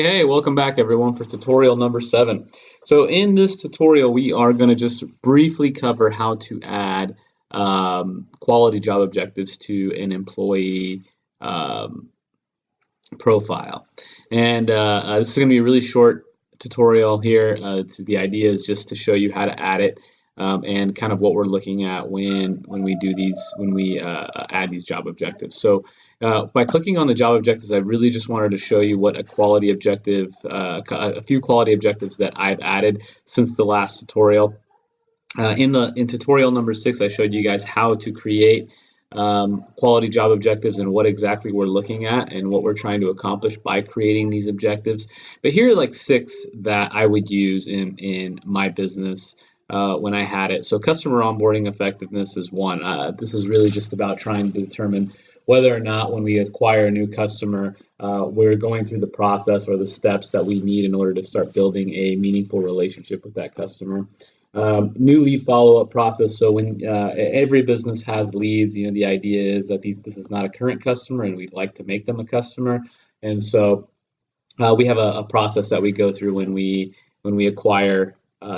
Hey, welcome back everyone for tutorial number 7. So in this tutorial, we are going to just briefly cover how to add quality job objectives to an employee um, profile. And this is going to be a really short tutorial here. The idea is just to show you how to add it and kind of what we're looking at when we do these, when we add these job objectives. So by clicking on the job objectives, I really just wanted to show you what a quality objective, a few quality objectives that I've added since the last tutorial. In tutorial number 6, I showed you guys how to create quality job objectives and what exactly we're looking at and what we're trying to accomplish by creating these objectives. But here are like 6 that I would use in my business when I had it. So customer onboarding effectiveness is one. This is really just about trying to determine whether or not when we acquire a new customer, we're going through the process or the steps that we need in order to start building a meaningful relationship with that customer. New lead follow-up process. So when every business has leads, the idea is that this is not a current customer, and we'd like to make them a customer. And so we have a process that we go through when we acquire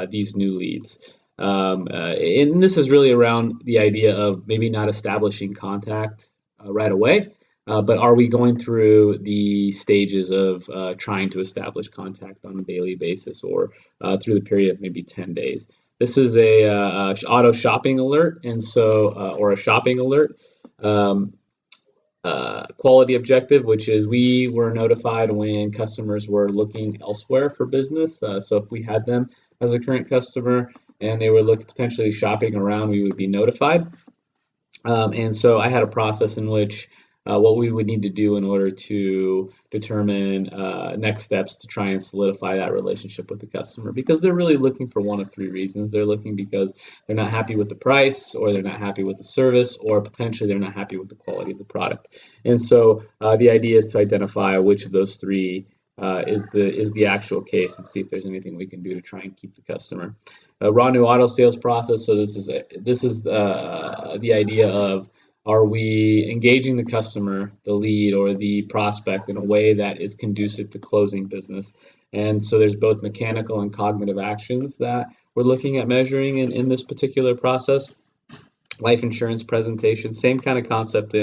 these new leads. And this is really around the idea of maybe not establishing contact right away, but are we going through the stages of trying to establish contact on a daily basis or through the period of maybe 10 days? This is a auto shopping alert, and so or a shopping alert quality objective, which is we were notified when customers were looking elsewhere for business. So if we had them as a current customer and they were potentially shopping around, we would be notified. And so I had a process in which what we would need to do in order to determine next steps to try and solidify that relationship with the customer, because they're really looking for one of 3 reasons. They're looking because they're not happy with the price, or they're not happy with the service, or potentially they're not happy with the quality of the product. And so the idea is to identify which of those 3 is the actual case and see if there's anything we can do to try and keep the customer. Raw new auto sales process. So this is the idea of, are we engaging the customer, the lead, or the prospect in a way that is conducive to closing business? And so there's both mechanical and cognitive actions that we're looking at measuring in this particular process. Life insurance presentation, same kind of concept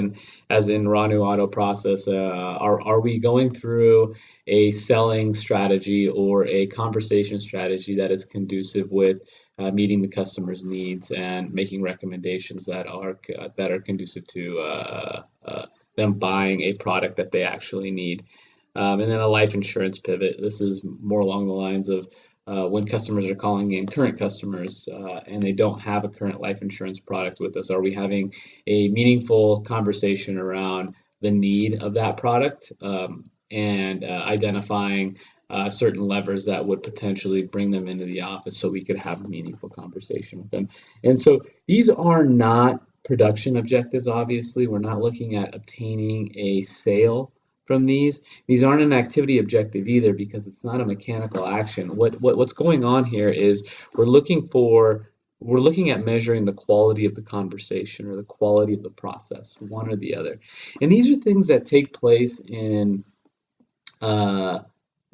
as in raw new auto process. Are we going through a selling strategy or a conversation strategy that is conducive with meeting the customer's needs and making recommendations that are conducive to them buying a product that they actually need? And then a life insurance pivot. This is more along the lines of when customers are calling in current customers and they don't have a current life insurance product with us. Are we having a meaningful conversation around the need of that product and identifying certain levers that would potentially bring them into the office so we could have a meaningful conversation with them? And so these are not production objectives, obviously. We're not looking at obtaining a sale from these. These aren't an activity objective either, because it's not a mechanical action. What's going on here is we're looking at measuring the quality of the conversation or the quality of the process, one or the other. And these are things that take place in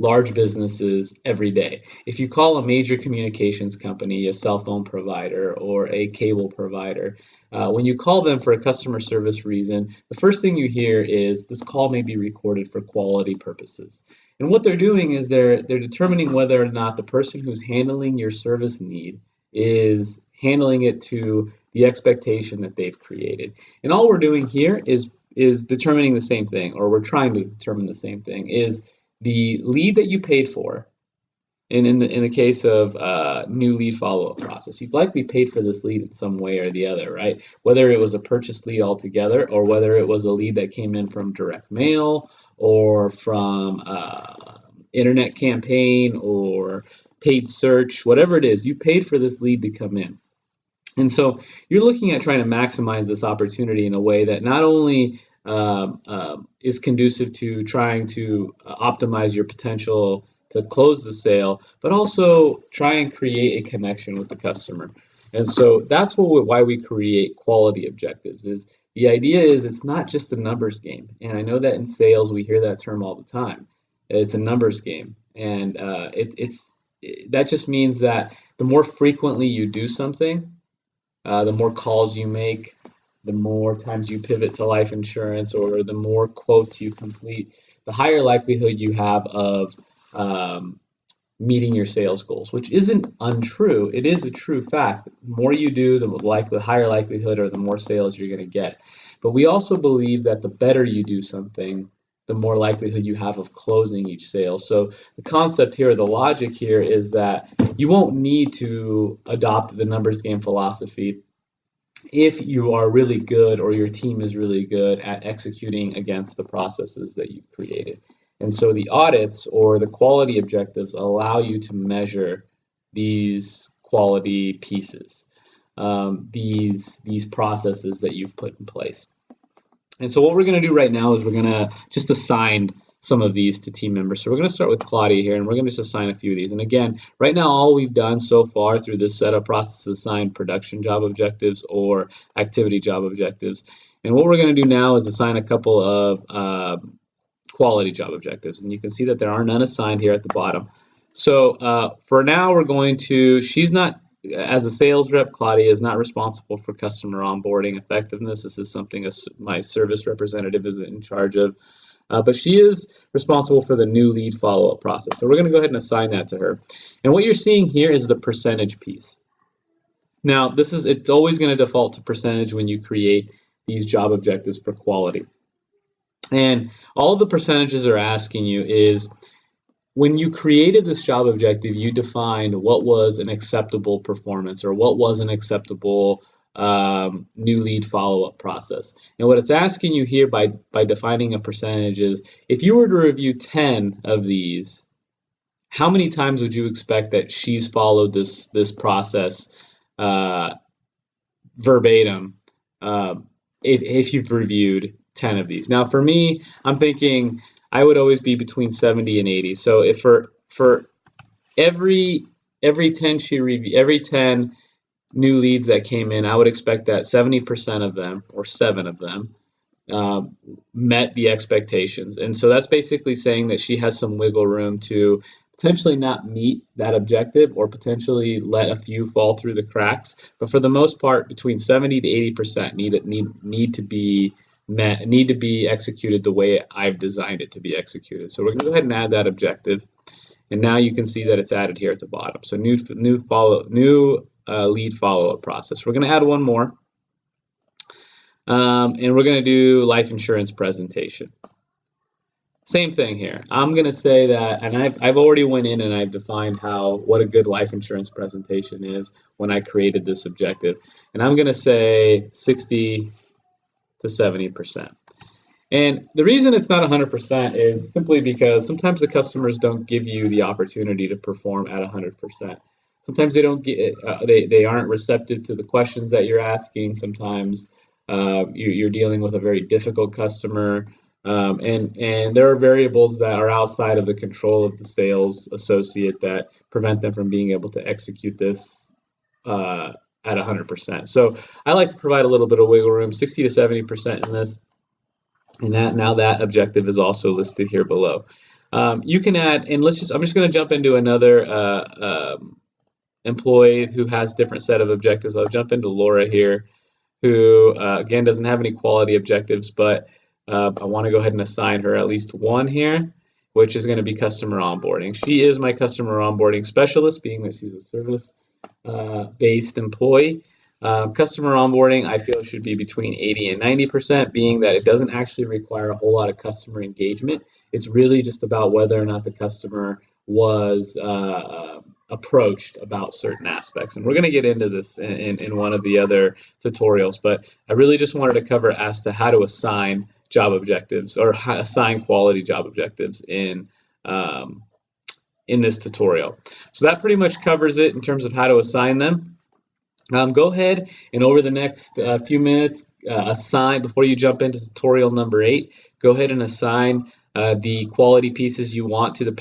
large businesses every day. If you call a major communications company, a cell phone provider, or a cable provider, when you call them for a customer service reason, the first thing you hear is, this call may be recorded for quality purposes. And what they're doing is they're determining whether or not the person who's handling your service need is handling it to the expectation that they've created. And all we're doing here is determining the same thing, or we're trying to determine the same thing, is the lead that you paid for. And in the case of new lead follow-up process, you've likely paid for this lead in some way or the other, right? Whether it was a purchase lead altogether, or whether it was a lead that came in from direct mail, or from internet campaign, or paid search, whatever it is, you paid for this lead to come in. And so you're looking at trying to maximize this opportunity in a way that not only is conducive to trying to optimize your potential to close the sale, but also try and create a connection with the customer. And so that's why we create quality objectives. Is the idea is it's not just a numbers game. And I know that in sales we hear that term all the time. It's a numbers game, and that just means that the more frequently you do something, the more calls you make, the more times you pivot to life insurance, or the more quotes you complete, the higher likelihood you have of meeting your sales goals, which isn't untrue. It is a true fact. The more you do, the higher likelihood or the more sales you're going to get. But we also believe that the better you do something, the more likelihood you have of closing each sale. So the concept here, the logic here is that you won't need to adopt the numbers game philosophy if you are really good or your team is really good at executing against the processes that you've created. And so the audits or the quality objectives allow you to measure these quality pieces, these processes that you've put in place. And so what we're going to do right now is we're going to just assign some of these to team members. So we're going to start with Claudia here, and we're going to just assign a few of these. And again, right now, all we've done so far through this setup process is assign production job objectives or activity job objectives. And what we're going to do now is assign a couple of quality job objectives. And you can see that there are none assigned here at the bottom. So for now, we're going to, she's not, as a sales rep, Claudia is not responsible for customer onboarding effectiveness. This is something my service representative is in charge of. But she is responsible for the new lead follow-up process. So we're going to go ahead and assign that to her. And what you're seeing here is the percentage piece. Now, it's always going to default to percentage when you create these job objectives for quality. And all the percentages are asking you is, when you created this job objective, you defined what was an acceptable performance or what was an acceptable new lead follow-up process. And what it's asking you here by defining a percentage is, if you were to review 10 of these, how many times would you expect that she's followed this process verbatim if you've reviewed 10 of these? Now, for me, I'm thinking I would always be between 70 and 80. So if for every 10 new leads that came in, I would expect that 70% of them, or 7 of them, met the expectations. And so that's basically saying that she has some wiggle room to potentially not meet that objective or potentially let a few fall through the cracks. But for the most part, between 70 to 80% need to be met, need to be executed the way I've designed it to be executed. So we're going to go ahead and add that objective. And now you can see that it's added here at the bottom. So new lead follow-up process. We're going to add one more. And we're going to do life insurance presentation. Same thing here. I'm going to say that, and I've already went in and I've defined what a good life insurance presentation is when I created this objective. And I'm going to say 60 to 70%. And the reason it's not 100% is simply because sometimes the customers don't give you the opportunity to perform at 100%. Sometimes they don't get they aren't receptive to the questions that you're asking. Sometimes you're dealing with a very difficult customer, and there are variables that are outside of the control of the sales associate that prevent them from being able to execute this at 100%. So I like to provide a little bit of wiggle room, 60 to 70% in this. And now that objective is also listed here below. You can add, and I'm just going to jump into another employee who has different set of objectives. I'll jump into Laura here, who again doesn't have any quality objectives, but I want to go ahead and assign her at least one here, which is going to be customer onboarding. She is my customer onboarding specialist, being that she's a service-based employee. Customer onboarding, I feel, should be between 80 and 90%, being that it doesn't actually require a whole lot of customer engagement. It's really just about whether or not the customer was approached about certain aspects. And we're going to get into this in one of the other tutorials, but I really just wanted to cover as to how to assign job objectives or assign quality job objectives in this tutorial. So that pretty much covers it in terms of how to assign them. Go ahead and over the next few minutes, assign, before you jump into tutorial number 8, go ahead and assign the quality pieces you want to the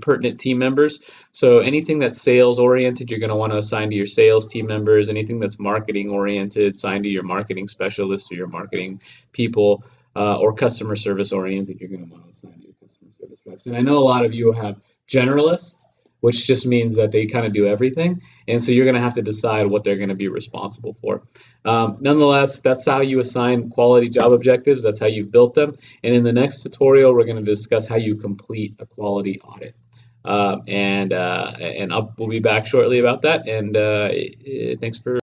pertinent team members. So anything that's sales oriented, you're going to want to assign to your sales team members. Anything that's marketing oriented, assign to your marketing specialist or your marketing people, or customer service oriented, you're going to want to assign to your customer service reps. And I know a lot of you have generalists, which just means that they kind of do everything. And so you're going to have to decide what they're going to be responsible for. Nonetheless, that's how you assign quality job objectives. That's how you've built them. And in the next tutorial, we're going to discuss how you complete a quality audit. And we'll be back shortly about that. And thanks for